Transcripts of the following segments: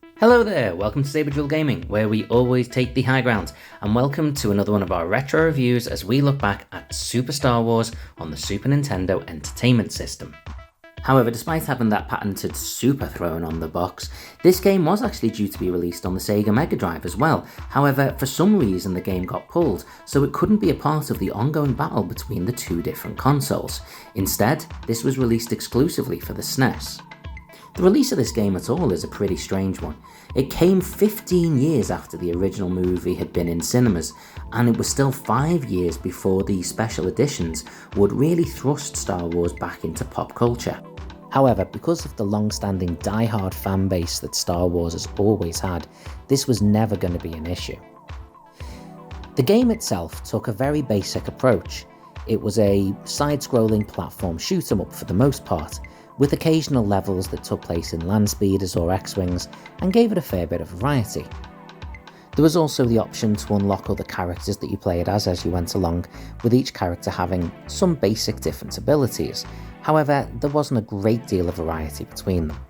Hello there, welcome to SaberDuel Gaming, where we always take the high ground, and welcome to another one of our retro reviews as we look back at Super Star Wars on the Super Nintendo Entertainment System. However, despite having that patented Super thrown on the box, this game was actually due to be released on the Sega Mega Drive as well. However, for some reason the game got pulled, so it couldn't be a part of the ongoing battle between the two different consoles. Instead, this was released exclusively for the SNES. The release of this game at all is a pretty strange one. It came 15 years after the original movie had been in cinemas, and it was still 5 years before the special editions would really thrust Star Wars back into pop culture. However, because of the long-standing die-hard fan base that Star Wars has always had, this was never going to be an issue. The game itself took a very basic approach. It was a side-scrolling platform shoot-'em-up for the most part, with occasional levels that took place in land speeders or X-Wings, and gave it a fair bit of variety. There was also the option to unlock other characters that you played as you went along, with each character having some basic different abilities. However, there wasn't a great deal of variety between them.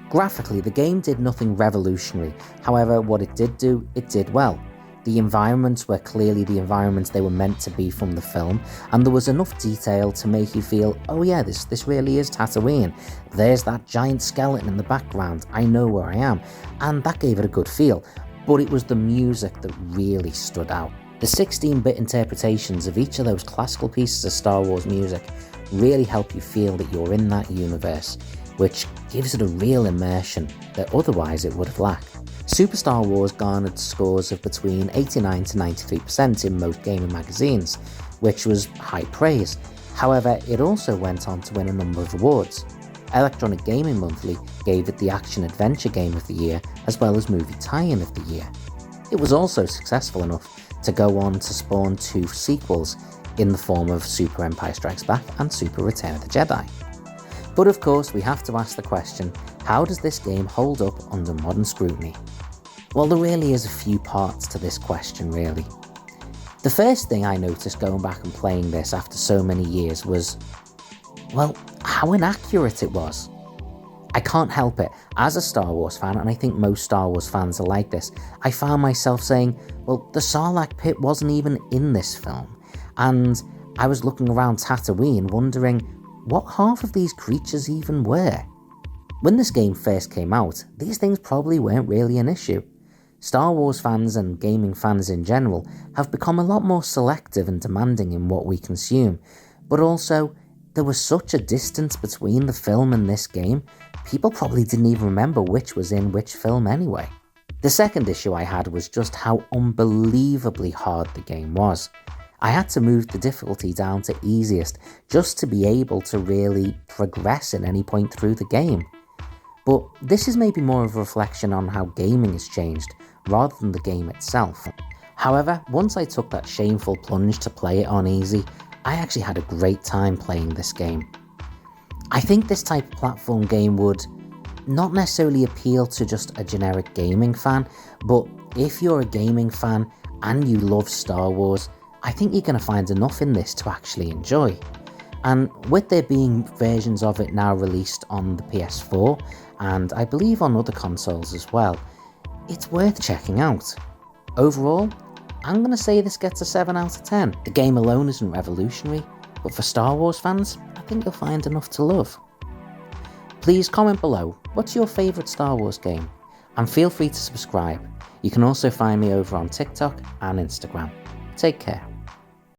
Graphically, the game did nothing revolutionary. However, what it did do, it did well. The environments were clearly the environments they were meant to be from the film, and there was enough detail to make you feel, oh yeah, this really is Tatooine. There's that giant skeleton in the background, I know where I am, and that gave it a good feel. But it was the music that really stood out. The 16-bit interpretations of each of those classical pieces of Star Wars music really help you feel that you're in that universe, which gives it a real immersion that otherwise it would have lacked. Super Star Wars garnered scores of between 89 to 93% in most gaming magazines, which was high praise. However, it also went on to win a number of awards. Electronic Gaming Monthly gave it the Action Adventure Game of the Year as well as Movie Tie-In of the Year. It was also successful enough to go on to spawn 2 sequels in the form of Super Empire Strikes Back and Super Return of the Jedi. But of course, we have to ask the question, how does this game hold up under modern scrutiny? Well, there really is a few parts to this question, really. The first thing I noticed going back and playing this after so many years was, well, how inaccurate it was. I can't help it. As a Star Wars fan, and I think most Star Wars fans are like this, I found myself saying, well, the Sarlacc pit wasn't even in this film. And I was looking around Tatooine wondering what half of these creatures even were. When this game first came out, these things probably weren't really an issue. Star Wars fans and gaming fans in general have become a lot more selective and demanding in what we consume, but also, there was such a distance between the film and this game, people probably didn't even remember which was in which film anyway. The second issue I had was just how unbelievably hard the game was. I had to move the difficulty down to easiest just to be able to really progress at any point through the game. But this is maybe more of a reflection on how gaming has changed, rather than the game itself. However, once I took that shameful plunge to play it on easy, I actually had a great time playing this game. I think this type of platform game would not necessarily appeal to just a generic gaming fan, but if you're a gaming fan and you love Star Wars, I think you're going to find enough in this to actually enjoy. And with there being versions of it now released on the PS4, and I believe on other consoles as well, it's worth checking out. Overall, I'm going to say this gets a 7 out of 10. The game alone isn't revolutionary, but for Star Wars fans, I think you'll find enough to love. Please comment below, what's your favourite Star Wars game? And feel free to subscribe. You can also find me over on TikTok and Instagram. Take care.